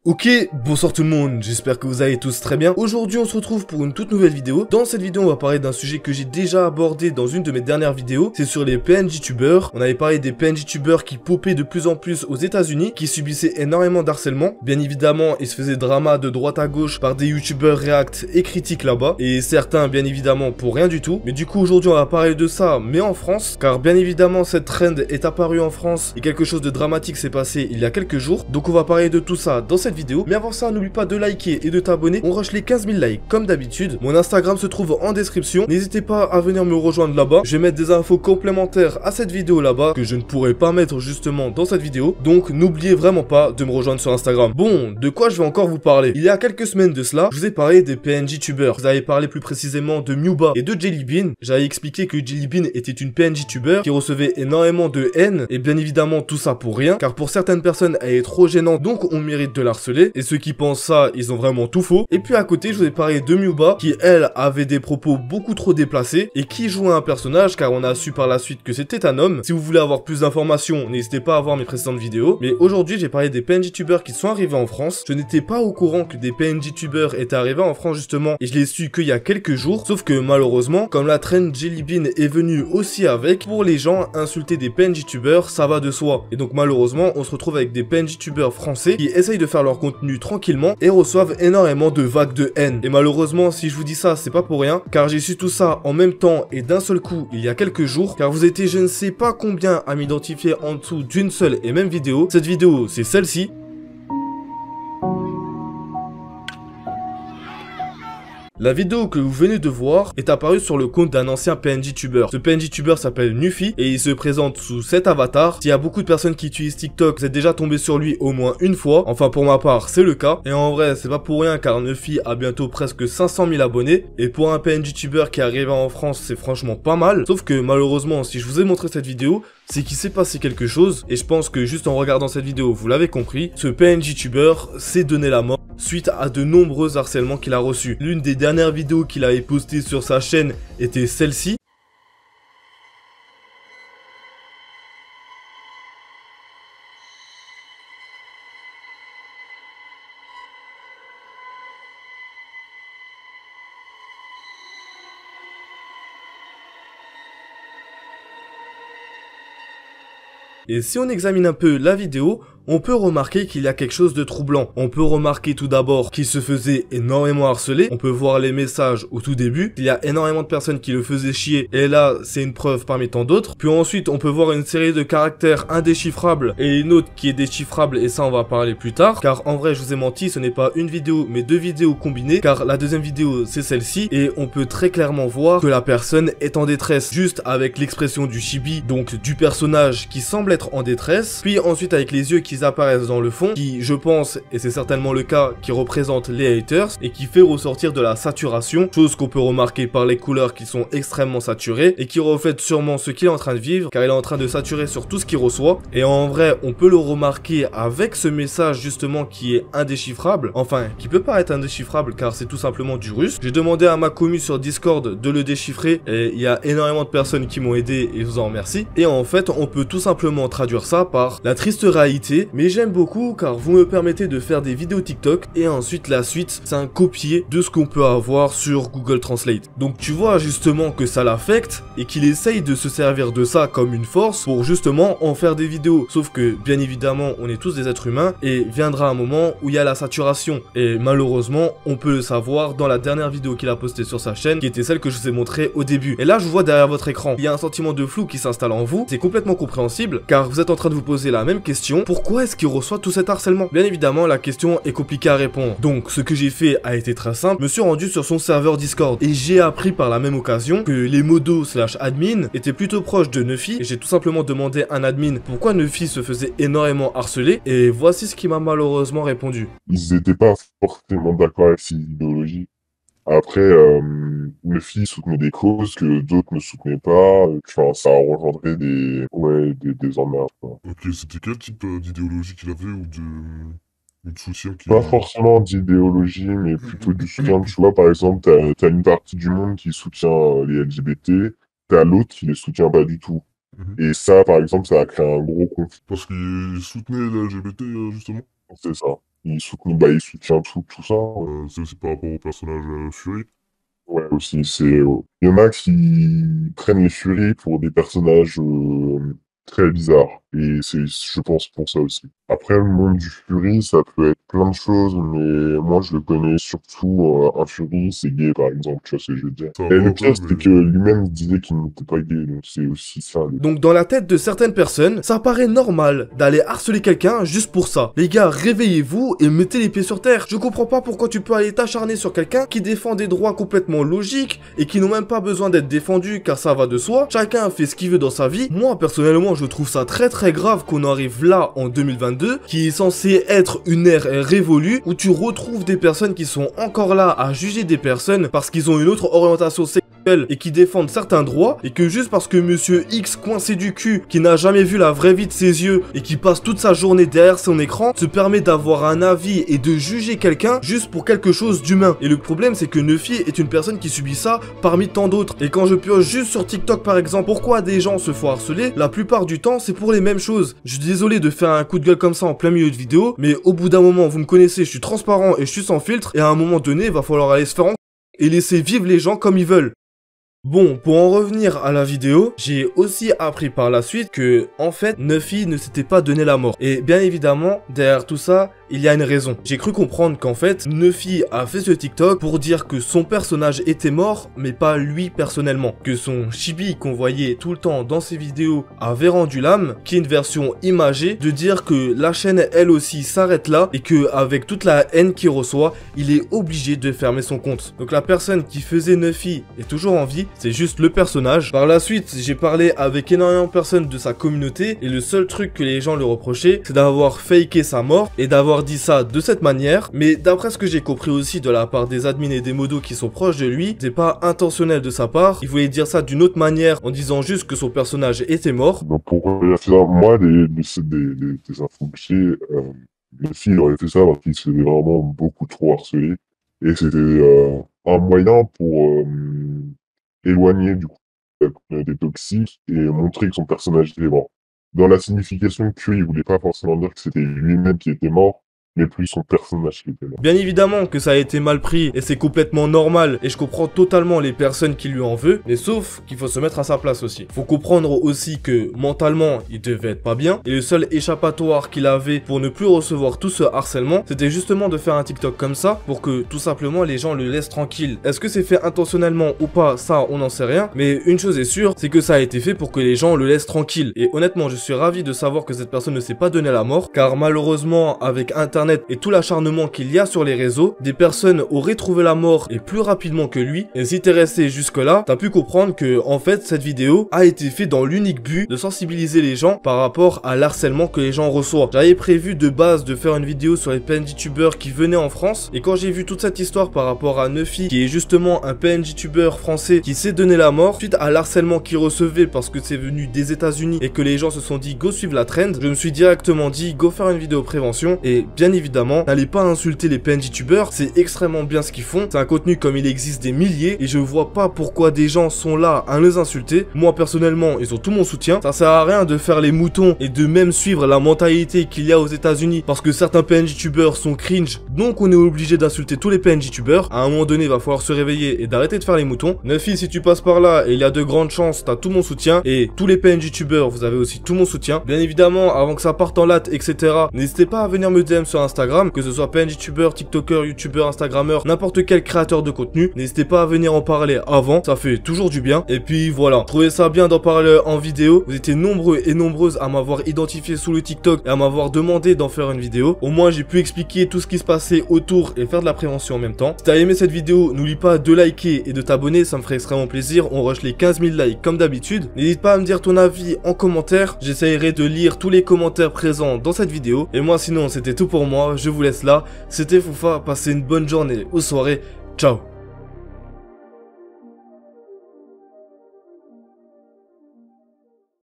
Ok, bonsoir tout le monde, j'espère que vous allez tous très bien. Aujourd'hui on se retrouve pour une toute nouvelle vidéo. Dans cette vidéo on va parler d'un sujet que j'ai déjà abordé dans une de mes dernières vidéos. C'est sur les PNJ tubeurs. On avait parlé des PNJ tubeurs qui popaient de plus en plus aux États-Unis, qui subissaient énormément d'harcèlement. Bien évidemment ils se faisaient drama de droite à gauche par des youtubeurs react et critiques là-bas. Et certains bien évidemment pour rien du tout. Mais du coup aujourd'hui on va parler de ça, mais en France. Car bien évidemment cette trend est apparue en France et quelque chose de dramatique s'est passé il y a quelques jours. Donc on va parler de tout ça dans cette vidéo, mais avant ça n'oublie pas de liker et de t'abonner. On rush les 15 000 likes comme d'habitude. Mon Instagram se trouve en description, n'hésitez pas à venir me rejoindre là-bas. Je vais mettre des infos complémentaires à cette vidéo là-bas que je ne pourrais pas mettre justement dans cette vidéo, donc n'oubliez vraiment pas de me rejoindre sur Instagram. Bon, de quoi je vais encore vous parler? Il y a quelques semaines de cela, je vous ai parlé des PNJ tubeurs. Vous avez parlé plus précisément de Mewba et de Jellybean. J'avais expliqué que Jellybean était une PNJ tuber qui recevait énormément de haine, et bien évidemment tout ça pour rien, car pour certaines personnes elle est trop gênante, donc on mérite de la harceler. Et ceux qui pensent ça, ils ont vraiment tout faux. Et puis à côté, je vous ai parlé de Mewba, qui elle avait des propos beaucoup trop déplacés et qui jouait un personnage, car on a su par la suite que c'était un homme. Si vous voulez avoir plus d'informations, n'hésitez pas à voir mes précédentes vidéos. Mais aujourd'hui, j'ai parlé des PNJ tubers qui sont arrivés en France. Je n'étais pas au courant que des PNJ tubers étaient arrivés en France justement, et je l'ai su qu'il y a quelques jours. Sauf que malheureusement, comme la trend Jellybean est venue aussi avec, pour les gens, insulter des PNJ tubers, ça va de soi. Et donc malheureusement, on se retrouve avec des PNJ tubers français qui essayent de faire leur contenu tranquillement et reçoivent énormément de vagues de haine. Et malheureusement, si je vous dis ça, c'est pas pour rien, car j'ai su tout ça en même temps et d'un seul coup il y a quelques jours, car vous étiez je ne sais pas combien à m'identifier en dessous d'une seule et même vidéo. Cette vidéo, c'est celle-ci. La vidéo que vous venez de voir est apparue sur le compte d'un ancien PNJ tuber. Ce PNJ tuber s'appelle Nuffy et il se présente sous cet avatar. S'il y a beaucoup de personnes qui utilisent TikTok, vous êtes déjà tombé sur lui au moins une fois. Enfin pour ma part, c'est le cas. Et en vrai, c'est pas pour rien car Nuffy a bientôt presque 500 000 abonnés. Et pour un PNJ tuber qui est arrivé en France, c'est franchement pas mal. Sauf que malheureusement, si je vous ai montré cette vidéo, c'est qu'il s'est passé quelque chose. Et je pense que juste en regardant cette vidéo, vous l'avez compris, ce PNJ tuber s'est donné la mort suite à de nombreux harcèlements qu'il a reçus. L'une des dernières vidéos qu'il avait postées sur sa chaîne était celle-ci. Et si on examine un peu la vidéo, on peut remarquer qu'il y a quelque chose de troublant. On peut remarquer tout d'abord qu'il se faisait énormément harceler. On peut voir les messages au tout début. Il y a énormément de personnes qui le faisaient chier. Et là, c'est une preuve parmi tant d'autres. Puis ensuite, on peut voir une série de caractères indéchiffrables et une autre qui est déchiffrable. Et ça, on va parler plus tard. Car en vrai, je vous ai menti, ce n'est pas une vidéo, mais deux vidéos combinées. Car la deuxième vidéo, c'est celle-ci. Et on peut très clairement voir que la personne est en détresse. Juste avec l'expression du chibi, donc du personnage qui semble être en détresse. Puis ensuite, avec les yeux qui apparaissent dans le fond, qui je pense, et c'est certainement le cas, qui représente les haters et qui fait ressortir de la saturation, chose qu'on peut remarquer par les couleurs qui sont extrêmement saturées et qui reflètent sûrement ce qu'il est en train de vivre, car il est en train de saturer sur tout ce qu'il reçoit. Et en vrai, on peut le remarquer avec ce message justement qui est indéchiffrable, enfin qui peut paraître indéchiffrable car c'est tout simplement du russe. J'ai demandé à ma commu sur Discord de le déchiffrer et il y a énormément de personnes qui m'ont aidé et je vous en remercie. Et en fait, on peut tout simplement traduire ça par la triste réalité. Mais j'aime beaucoup car vous me permettez de faire des vidéos TikTok et ensuite la suite c'est un copier de ce qu'on peut avoir sur Google Translate. Donc tu vois justement que ça l'affecte et qu'il essaye de se servir de ça comme une force pour justement en faire des vidéos. Sauf que bien évidemment on est tous des êtres humains et viendra un moment où il y a la saturation. Et malheureusement on peut le savoir dans la dernière vidéo qu'il a postée sur sa chaîne qui était celle que je vous ai montrée au début. Et là je vous vois derrière votre écran, il y a un sentiment de flou qui s'installe en vous. C'est complètement compréhensible car vous êtes en train de vous poser la même question. Pourquoi est-ce qu'il reçoit tout cet harcèlement? Bien évidemment, la question est compliquée à répondre. Donc, ce que j'ai fait a été très simple. Je me suis rendu sur son serveur Discord et j'ai appris par la même occasion que les modos/admin étaient plutôt proches de Nuffy. Et j'ai tout simplement demandé à un admin pourquoi Nuffy se faisait énormément harceler. Et voici ce qu'il m'a malheureusement répondu. Ils n'étaient pas forcément d'accord avec ses idéologies. Après, Nuffy soutenait des causes que d'autres ne soutenaient pas. Enfin, ça engendrait des emmerdes, quoi. Ok, c'était quel type d'idéologie qu'il avait ou de soutien qu'il... Pas forcément d'idéologie, mais plutôt du soutien. Tu vois, par exemple, t'as une partie du monde qui soutient les LGBT, t'as l'autre qui les soutient pas du tout. Et ça, par exemple, ça a créé un gros conflit. Parce qu'il soutenait les LGBT, justement. C'est ça. il soutient tout ça. C'est aussi par rapport au personnage Fury. Ouais, aussi, il y en a qui prennent les Furies pour des personnages très bizarres. Et c'est, je pense, pour ça aussi. Après, le monde du Fury, ça peut être plein de choses, mais moi, je le connais surtout, un Fury, c'est gay, par exemple, tu vois ce que je veux dire. Ça Et va le un pire, peu, c'est mais que lui-même disait qu'il n'était pas gay, donc c'est aussi ça. Donc dans la tête de certaines personnes, ça paraît normal d'aller harceler quelqu'un juste pour ça. Les gars, réveillez-vous et mettez les pieds sur terre. Je comprends pas pourquoi tu peux aller t'acharner sur quelqu'un qui défend des droits complètement logiques et qui n'ont même pas besoin d'être défendus car ça va de soi. Chacun fait ce qu'il veut dans sa vie. Moi, personnellement, je trouve ça très grave qu'on arrive là en 2022, qui est censé être une ère révolue où tu retrouves des personnes qui sont encore là à juger des personnes parce qu'ils ont une autre orientation sexuelle et qui défendent certains droits, et que juste parce que monsieur X coincé du cul, qui n'a jamais vu la vraie vie de ses yeux et qui passe toute sa journée derrière son écran, se permet d'avoir un avis et de juger quelqu'un juste pour quelque chose d'humain. Et le problème, c'est que Neufy est une personne qui subit ça parmi tant d'autres. Et quand je pioche juste sur TikTok par exemple, pourquoi des gens se font harceler, la plupart du temps c'est pour les mêmes choses. Je suis désolé de faire un coup de gueule comme ça en plein milieu de vidéo, mais au bout d'un moment, vous me connaissez, je suis transparent et je suis sans filtre, et à un moment donné, il va falloir aller se faire en et laisser vivre les gens comme ils veulent. Bon, pour en revenir à la vidéo, j'ai aussi appris par la suite que, en fait, Neufy ne s'était pas donné la mort. Et bien évidemment, derrière tout ça, il y a une raison. J'ai cru comprendre qu'en fait, Neufy a fait ce TikTok pour dire que son personnage était mort, mais pas lui personnellement. Que son chibi qu'on voyait tout le temps dans ses vidéos avait rendu l'âme, qui est une version imagée, de dire que la chaîne, elle aussi, s'arrête là, et que avec toute la haine qu'il reçoit, il est obligé de fermer son compte. Donc la personne qui faisait Neufy est toujours en vie, c'est juste le personnage. Par la suite, j'ai parlé avec énormément de personnes de sa communauté, et le seul truc que les gens lui reprochaient, c'est d'avoir faké sa mort, et d'avoir dit ça de cette manière. Mais d'après ce que j'ai compris aussi de la part des admins et des modos qui sont proches de lui, c'est pas intentionnel de sa part, il voulait dire ça d'une autre manière en disant juste que son personnage était mort. Donc pourquoi il a fait ça? Moi, des infos que j'ai, le fil aurait fait ça parce qu'il se faisait vraiment beaucoup trop harceler. Et c'était un moyen pour éloigner du coup des toxiques et montrer que son personnage était mort. Dans la signification qu'il voulait pas forcément dire que c'était lui-même qui était mort, mais plus son personnage qui était mort. Bien évidemment que ça a été mal pris et c'est complètement normal et je comprends totalement les personnes qui lui en veulent, mais sauf qu'il faut se mettre à sa place aussi. Faut comprendre aussi que mentalement il devait être pas bien et le seul échappatoire qu'il avait pour ne plus recevoir tout ce harcèlement, c'était justement de faire un TikTok comme ça pour que tout simplement les gens le laissent tranquille. Est-ce que c'est fait intentionnellement ou pas, ça on n'en sait rien, mais une chose est sûre, c'est que ça a été fait pour que les gens le laissent tranquille. Et honnêtement, je suis ravi de savoir que cette personne ne s'est pas donné la mort, car malheureusement avec Internet et tout l'acharnement qu'il y a sur les réseaux, des personnes auraient trouvé la mort et plus rapidement que lui. Et si t'es resté jusque là, t'as pu comprendre que en fait cette vidéo a été faite dans l'unique but de sensibiliser les gens par rapport à l'harcèlement que les gens reçoivent. J'avais prévu de base de faire une vidéo sur les PNJ-tubeurs qui venaient en France, et quand j'ai vu toute cette histoire par rapport à Neufy, qui est justement un PNJ-tubeur français qui s'est donné la mort suite à l'harcèlement qu'il recevait parce que c'est venu des États-Unis et que les gens se sont dit go suivre la trend, je me suis directement dit go faire une vidéo prévention. Et bien évidemment, n'allez pas insulter les PNJ-tubeurs, c'est extrêmement bien ce qu'ils font, c'est un contenu comme il existe des milliers et je vois pas pourquoi des gens sont là à les insulter. Moi personnellement, ils ont tout mon soutien, ça sert à rien de faire les moutons et de même suivre la mentalité qu'il y a aux États-Unis parce que certains PNJ-tubeurs sont cringe, donc on est obligé d'insulter tous les PNJ-tubeurs. À un moment donné, il va falloir se réveiller et d'arrêter de faire les moutons. Neufy, si tu passes par là, et il y a de grandes chances, t'as tout mon soutien, et tous les PNJ-tubeurs, vous avez aussi tout mon soutien. Bien évidemment, avant que ça parte en latte, etc., n'hésitez pas à venir me DM sur Instagram, que ce soit PNJ-tubeur, TikToker, YouTuber, Instagrammeur, n'importe quel créateur de contenu, n'hésitez pas à venir en parler avant, ça fait toujours du bien. Et puis voilà, trouvez ça bien d'en parler en vidéo, vous étiez nombreux et nombreuses à m'avoir identifié sous le TikTok et à m'avoir demandé d'en faire une vidéo. Au moins j'ai pu expliquer tout ce qui se passait autour et faire de la prévention en même temps. Si t'as aimé cette vidéo, n'oublie pas de liker et de t'abonner, ça me ferait extrêmement plaisir. On rush les 15 000 likes comme d'habitude. N'hésite pas à me dire ton avis en commentaire, j'essaierai de lire tous les commentaires présents dans cette vidéo. Et moi sinon c'était tout pour moi, je vous laisse là, c'était Foufa, passez une bonne journée ou soirée, ciao.